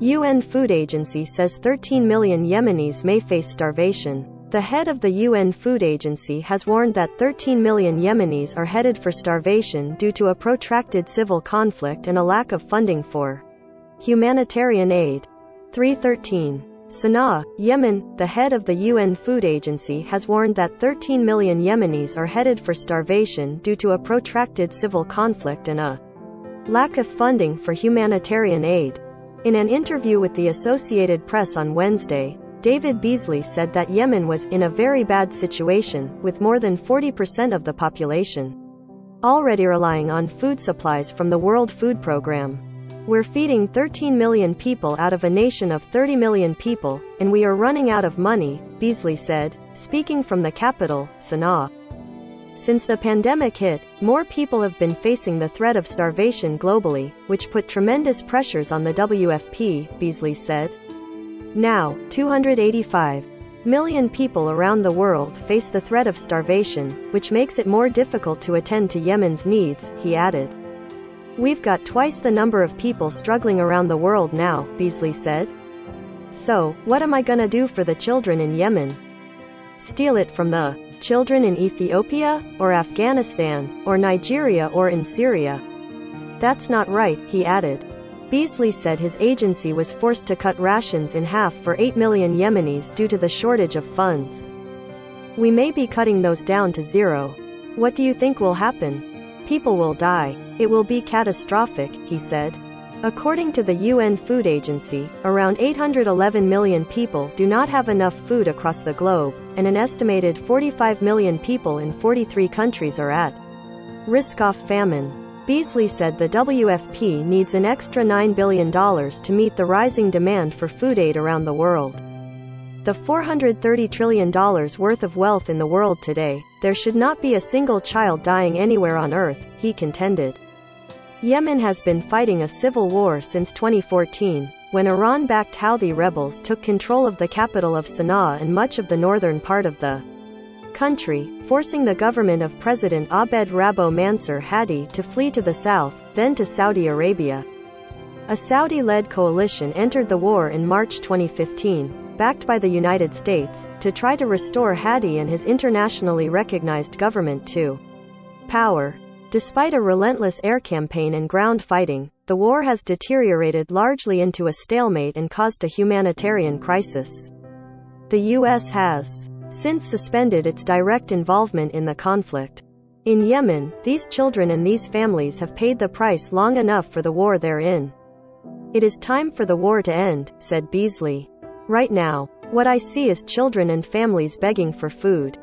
UN Food Agency says 13 million Yemenis may face starvation. The head of the UN Food Agency has warned that 13 million Yemenis are headed for starvation due to a protracted civil conflict and a lack of funding for humanitarian aid. 313. Sana'a, Yemen, the head of the UN Food Agency has warned that 13 million Yemenis are headed for starvation due to a protracted civil conflict and a lack of funding for humanitarian aid. In an interview with the Associated Press on Wednesday, David Beasley said that Yemen was in a very bad situation, with more than 40% of the population already relying on food supplies from the World Food Programme. We're feeding 13 million people out of a nation of 30 million people, and we are running out of money, Beasley said, speaking from the capital, Sana'a. Since the pandemic hit, more people have been facing the threat of starvation globally, which put tremendous pressures on the WFP, Beasley said. Now, 285 million people around the world face the threat of starvation, which makes it more difficult to attend to Yemen's needs, he added. We've got twice the number of people struggling around the world now, Beasley said. So, what am I gonna do for the children in Yemen? Steal it from the children in Ethiopia, or Afghanistan, or Nigeria, or in Syria? That's not right, he added. Beasley said his agency was forced to cut rations in half for 8 million Yemenis due to the shortage of funds. We may be cutting those down to zero. What do you think will happen? People will die. It will be catastrophic, he said. According to the UN Food Agency, around 811 million people do not have enough food across the globe, and an estimated 45 million people in 43 countries are at risk of famine. Beasley said the WFP needs an extra $9 billion to meet the rising demand for food aid around the world. The $430 trillion worth of wealth in the world today, there should not be a single child dying anywhere on earth, he contended. Yemen has been fighting a civil war since 2014, when Iran-backed Houthi rebels took control of the capital of Sana'a and much of the northern part of the country, forcing the government of President Abed Rabbo Mansur Hadi to flee to the south, then to Saudi Arabia. A Saudi-led coalition entered the war in March 2015. Backed by the United States, to try to restore Hadi and his internationally recognized government to power. Despite a relentless air campaign and ground fighting, the war has deteriorated largely into a stalemate and caused a humanitarian crisis. The U.S. has since suspended its direct involvement in the conflict. In Yemen, these children and these families have paid the price long enough for the war they're in. It is time for the war to end, said Beasley. Right now, what I see is children and families begging for food.